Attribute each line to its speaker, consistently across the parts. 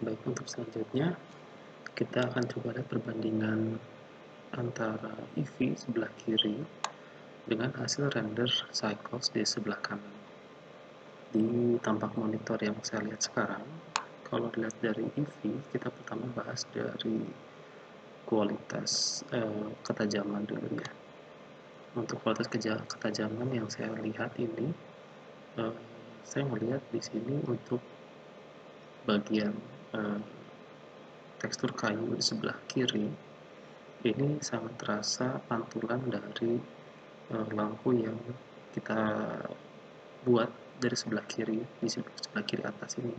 Speaker 1: Baik, untuk selanjutnya kita akan coba lihat perbandingan antara EV sebelah kiri dengan hasil render cycles di sebelah kanan. Di tampak monitor yang saya lihat sekarang, kalau dilihat dari EV, kita pertama bahas dari kualitas ketajaman dulu ya. Untuk kualitas ketajaman yang saya lihat ini, saya melihat di sini untuk bagian tekstur kayu di sebelah kiri ini sangat terasa pantulan dari lampu yang kita buat dari sebelah kiri, di sebelah kiri atas ini.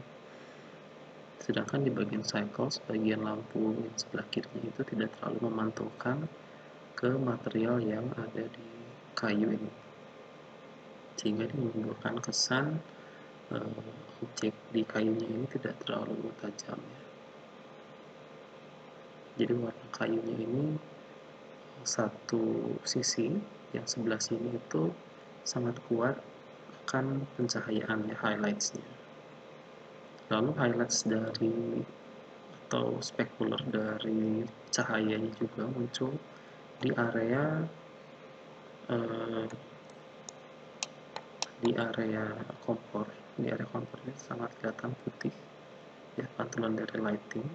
Speaker 1: Sedangkan di bagian cycles, bagian lampu yang sebelah kirinya itu tidak terlalu memantulkan ke material yang ada di kayu ini, sehingga ini menimbulkan kesan objek di kayunya ini tidak terlalu tajam ya. Jadi warna kayunya ini satu sisi, yang sebelah sini itu sangat kuat akan pencahayaan ya, highlights-nya. Lalu highlights dari atau spekular dari cahayanya juga muncul di area kompor. Di area kompor ini sangat kelihatan putih ya, pantulan dari lighting,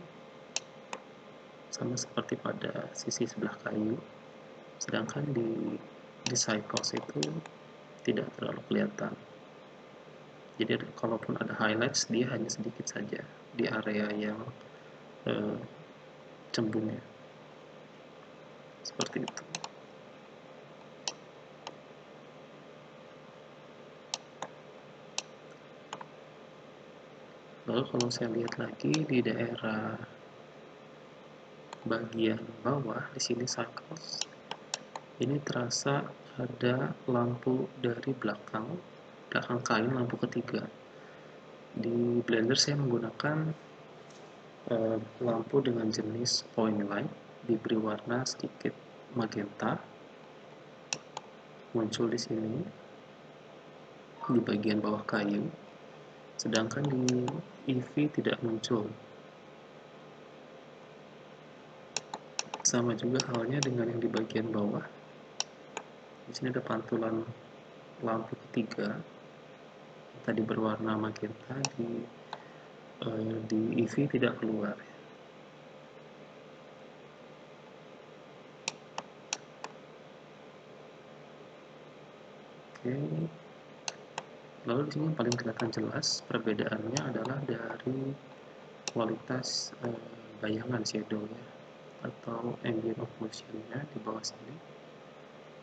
Speaker 1: sama seperti pada sisi sebelah kayu. Sedangkan di cycles itu tidak terlalu kelihatan. Jadi kalaupun ada highlights, dia hanya sedikit saja di area yang cembungnya, seperti itu. Lalu kalau saya lihat lagi di daerah bagian bawah, di sini cycles, ini terasa ada lampu dari belakang kain, lampu ketiga. Di Blender saya menggunakan lampu dengan jenis point light, diberi warna sedikit magenta, muncul di sini di bagian bawah kayu, sedangkan di EV tidak muncul. Sama juga halnya dengan yang di bagian bawah. Di sini ada pantulan lampu ketiga tadi berwarna magenta, di EV tidak keluar. Oke. Lalu di sini yang paling kelihatan jelas perbedaannya adalah dari kualitas bayangan shadow ya, atau ambient occlusion-nya di bawah sini.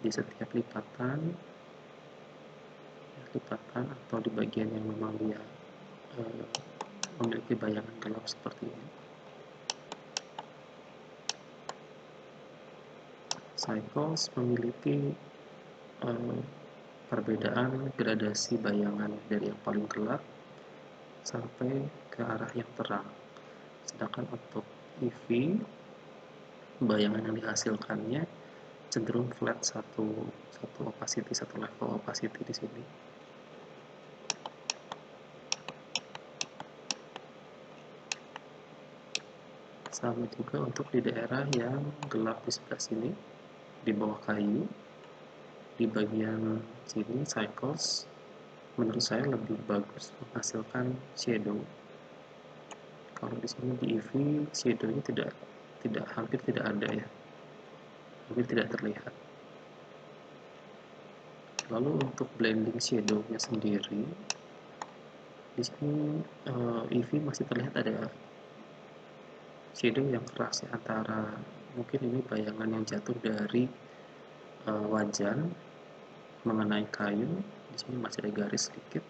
Speaker 1: Di setiap lipatan atau di bagian yang memang dia memiliki bayangan gelap seperti ini, cycles memiliki perbedaan gradasi bayangan dari yang paling gelap sampai ke arah yang terang. Sedangkan untuk EV, bayangan yang dihasilkannya cenderung flat, satu opacity, satu level opacity di sini. Sama juga untuk di daerah yang gelap di sebelah sini, di bawah kayu, di bagian sini cycles menurut saya lebih bagus menghasilkan shadow. Kalau di sini di EV shadow-nya hampir tidak ada ya, hampir tidak terlihat. Lalu untuk blending shadow-nya sendiri, di sini EV masih terlihat ada shadow yang keras ya, antara mungkin ini bayangan yang jatuh dari wajan mengenai kayu. Di sini masih ada garis sedikit,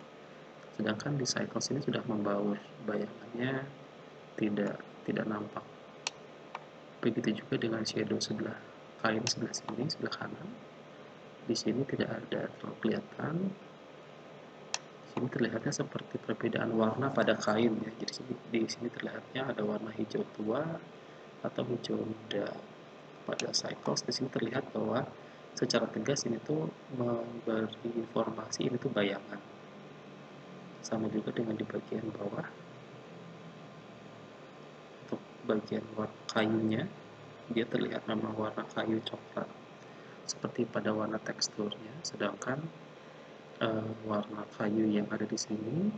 Speaker 1: sedangkan di cycles ini sudah membaur, bayangannya tidak nampak. Begitu juga dengan shadow sebelah kain sebelah sini, sebelah kanan. Di sini tidak ada terlalu kelihatan. Di sini terlihatnya seperti perbedaan warna pada kain ya. Jadi di sini terlihatnya ada warna hijau tua atau hijau muda. Pada cycles di sini terlihat bahwa secara tegas ini tuh memberi informasi ini tuh bayangan. Sama juga dengan di bagian bawah. bagian warna kayunya dia terlihat memang warna kayu coklat seperti pada warna teksturnya, sedangkan warna kayu yang ada di sini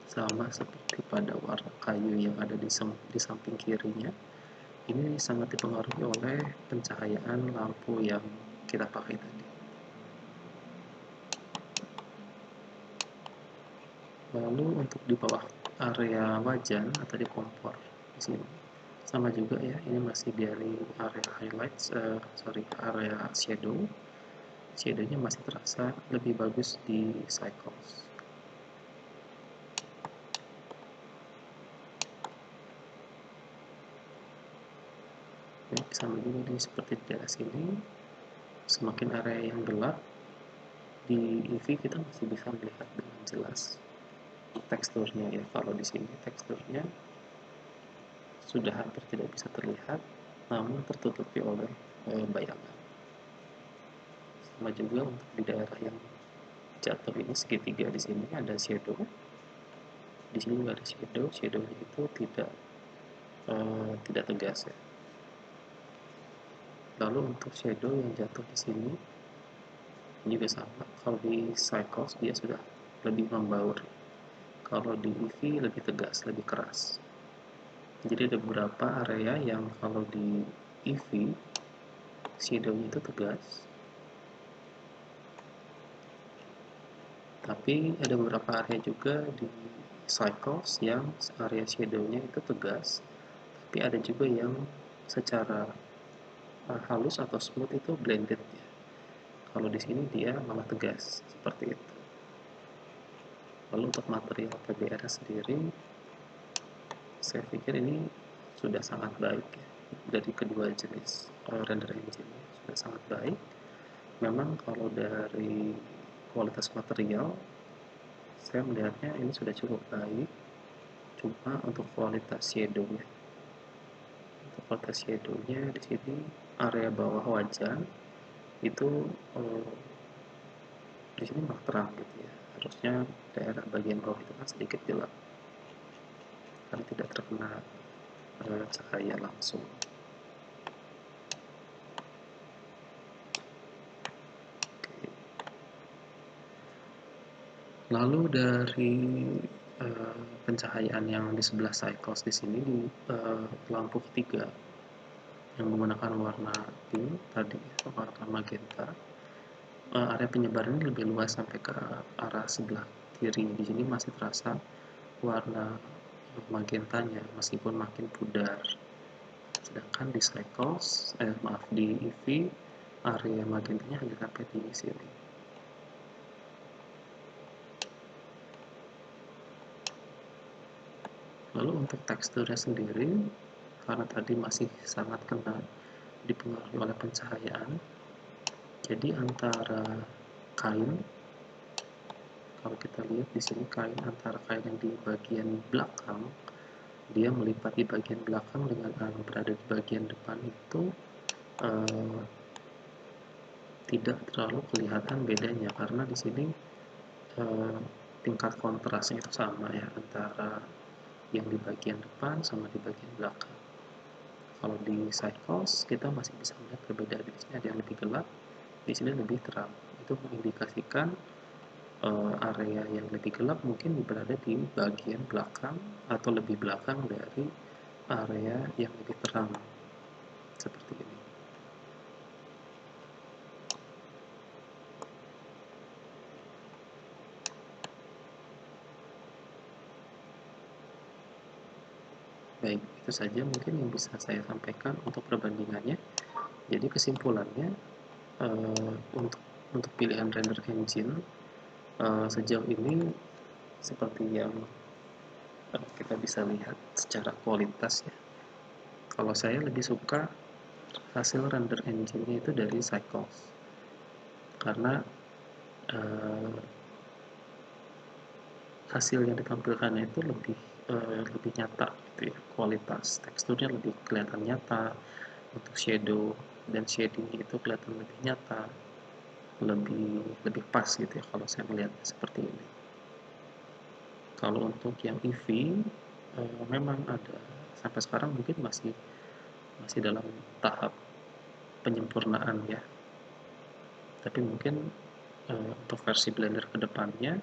Speaker 1: sama seperti pada warna kayu yang ada di samping kirinya. Ini sangat dipengaruhi oleh pencahayaan lampu yang kita pakai tadi. Lalu untuk di bawah area wajan atau di kompor di sini sama juga ya, ini masih dari area highlights, area shadownya masih terasa lebih bagus di cycles. Ya, sama juga di seperti di daerah sini, semakin area yang gelap di EV kita masih bisa melihat dengan jelas teksturnya ya. Kalau di sini teksturnya sudah hampir tidak bisa terlihat, namun tertutupi oleh bayangan. Sama juga untuk di daerah yang jatuh ini segitiga, di sini ada shadow, di sini juga ada shadownya itu tidak tegas ya. Lalu untuk shadow yang jatuh di sini juga sama, kalau di cycles dia sudah lebih membaur, kalau di EV lebih tegas, lebih keras. Jadi ada beberapa area yang kalau di EV shadownya itu tegas, tapi ada beberapa area juga di cycles yang area shadownya itu tegas, tapi ada juga yang secara halus atau smooth itu blended ya. Kalau di sini dia malah tegas seperti itu. Lalu untuk material PBR sendiri, saya pikir ini sudah sangat baik ya. Dari kedua jenis render engine sudah sangat baik. Memang kalau dari kualitas material, saya melihatnya ini sudah cukup baik. Cuma untuk kualitas shadownya, di sini area bawah wajan itu di sini malah terang gitu ya. Harusnya daerah bagian bawah itu kan sedikit gelap karena tidak terkena cahaya langsung. Lalu dari pencahayaan yang di sebelah cycles di sini di lampu ketiga yang menggunakan warna pink tadi, warna magenta, area penyebaran ini lebih luas sampai ke arah sebelah kiri. Di sini masih terasa warna magentanya meskipun makin pudar. Sedangkan di cycles, di EV, area magentanya hanya sampai di sini. Lalu untuk teksturnya sendiri, karena tadi masih sangat kena dipengaruhi oleh pencahayaan, jadi antara kain, kalau kita lihat di sini antara kain yang di bagian belakang, dia melipat di bagian belakang dengan berada di bagian depan itu tidak terlalu kelihatan bedanya, karena di sini tingkat kontrasnya itu sama ya antara yang di bagian depan sama di bagian belakang. Kalau di cycles kita masih bisa melihat perbedaan, di sini ada yang lebih gelap, di sini lebih terang. Itu mengindikasikan area yang lebih gelap mungkin berada di bagian belakang atau lebih belakang dari area yang lebih terang seperti ini. Baik, itu saja mungkin yang bisa saya sampaikan untuk perbandingannya. Jadi kesimpulannya, untuk pilihan render engine sejauh ini seperti yang kita bisa lihat secara kualitas ya. Kalau saya lebih suka hasil render engine-nya itu dari Cycles, karena hasil yang ditampilkannya itu lebih nyata gitu ya, kualitas teksturnya lebih kelihatan nyata, untuk shadow dan shading itu kelihatan lebih nyata, lebih pas gitu ya kalau saya melihat seperti ini. Kalau untuk yang EV memang ada sampai sekarang mungkin masih dalam tahap penyempurnaan ya, tapi mungkin untuk versi Blender kedepannya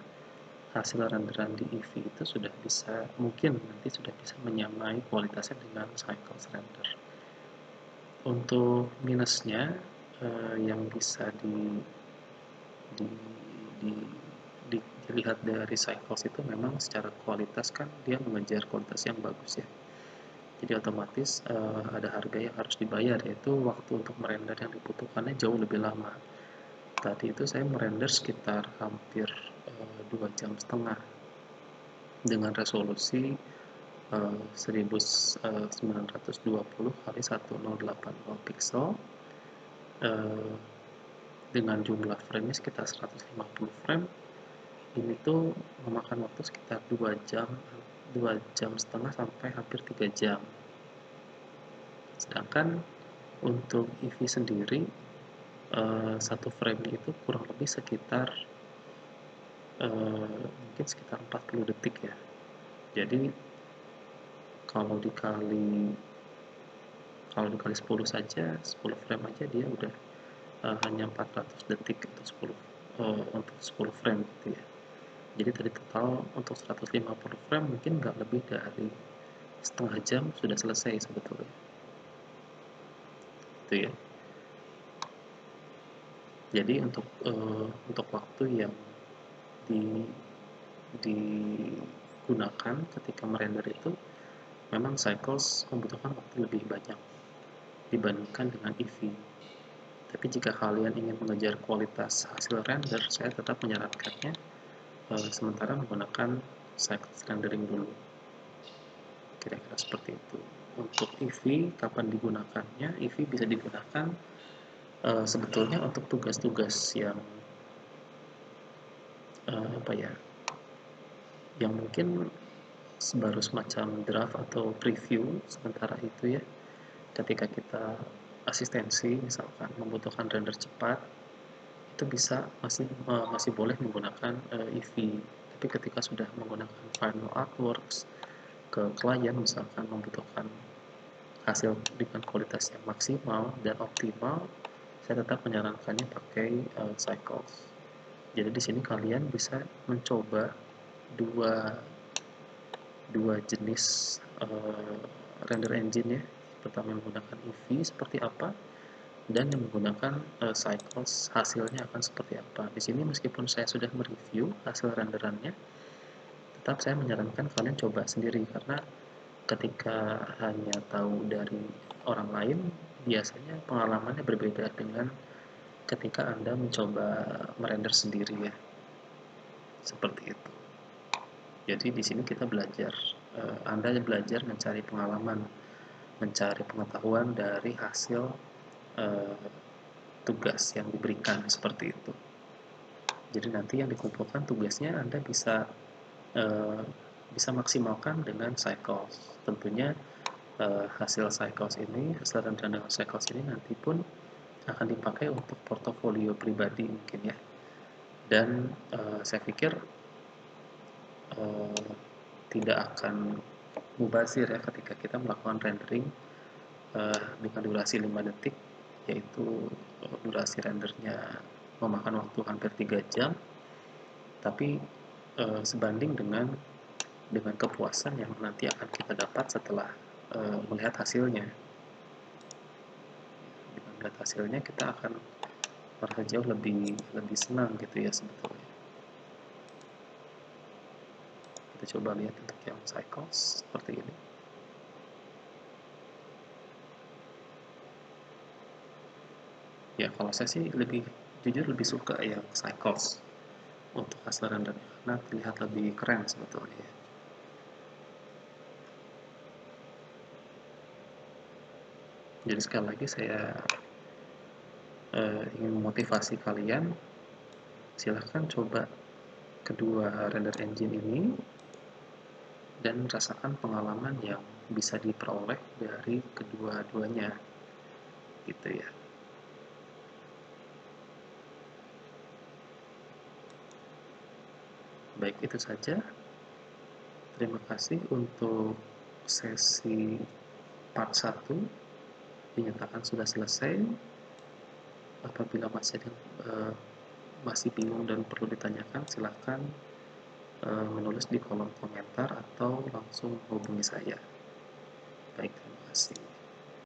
Speaker 1: hasil renderan di Eevee itu sudah bisa, mungkin nanti sudah bisa menyamai kualitasnya dengan Cycles render. Untuk minusnya yang bisa di, di, dilihat dari Cycles itu memang secara kualitas kan dia mengejar kualitas yang bagus ya. Jadi otomatis ada harga yang harus dibayar, yaitu waktu untuk merender yang dibutuhkannya jauh lebih lama. Tadi itu saya merender sekitar hampir 2,5 jam dengan resolusi 1920 kali 1080 pixel dengan jumlah frame sekitar 150 frame. Ini tuh memakan waktu sekitar 2 jam 2,5 jam sampai hampir 3 jam. Sedangkan untuk Eevee sendiri satu frame itu kurang lebih sekitar mungkin sekitar 40 detik ya. Jadi kalau dikali 10 saja, 10 frame aja dia udah hanya 400 detik untuk 10 frame gitu ya. Jadi tadi total untuk 150 frame mungkin nggak lebih dari setengah jam sudah selesai sebetulnya. Itu ya. Jadi untuk waktu yang digunakan ketika merender itu memang Cycles membutuhkan waktu lebih banyak dibandingkan dengan Eevee. Tapi jika kalian ingin mengejar kualitas hasil render, saya tetap menyarankannya sementara menggunakan Cycles rendering dulu. Kira-kira seperti itu. Untuk Eevee, kapan digunakannya? Eevee bisa digunakan sebetulnya untuk tugas-tugas yang yang mungkin baru semacam draft atau preview sementara itu ya. Ketika kita asistensi misalkan membutuhkan render cepat, itu masih boleh menggunakan Eevee. Tapi ketika sudah menggunakan Final Artworks ke klien misalkan membutuhkan hasil dengan kualitas yang maksimal dan optimal, saya tetap menyarankannya pakai Cycles. Jadi di sini kalian bisa mencoba dua jenis render engine ya. Pertama menggunakan Eevee seperti apa, dan yang menggunakan Cycles hasilnya akan seperti apa. Di sini meskipun saya sudah mereview hasil renderannya, tetap saya menyarankan kalian coba sendiri, karena ketika hanya tahu dari orang lain, biasanya pengalamannya berbeda dengan ketika Anda mencoba merender sendiri ya. Seperti itu. Jadi di sini kita belajar, Anda belajar mencari pengalaman, mencari pengetahuan dari hasil tugas yang diberikan seperti itu. Jadi nanti yang dikumpulkan tugasnya Anda bisa maksimalkan dengan Cycles. Tentunya hasil Cycles ini, hasil renderan dengan Cycles ini nanti pun akan dipakai untuk portofolio pribadi mungkin ya. Dan saya pikir tidak akan mubazir ya ketika kita melakukan rendering dengan durasi 5 detik, yaitu durasi rendernya memakan waktu hampir 3 jam, tapi sebanding dengan kepuasan yang nanti akan kita dapat setelah melihat hasilnya. Dengan melihat hasilnya kita akan merasa jauh lebih senang gitu ya sebetulnya. Kita coba lihat untuk yang Cycles seperti ini. Ya kalau saya sih jujur lebih suka yang Cycles untuk hasil rendernya, karena terlihat lebih keren sebetulnya. Jadi sekali lagi saya ingin memotivasi kalian, silahkan coba kedua render engine ini dan rasakan pengalaman yang bisa diperoleh dari kedua-duanya gitu ya. Baik, itu saja. Terima kasih untuk sesi part 1 dinyatakan sudah selesai. Apabila masih bingung dan perlu ditanyakan, silakan menulis di kolom komentar atau langsung hubungi saya. Baik, terima kasih.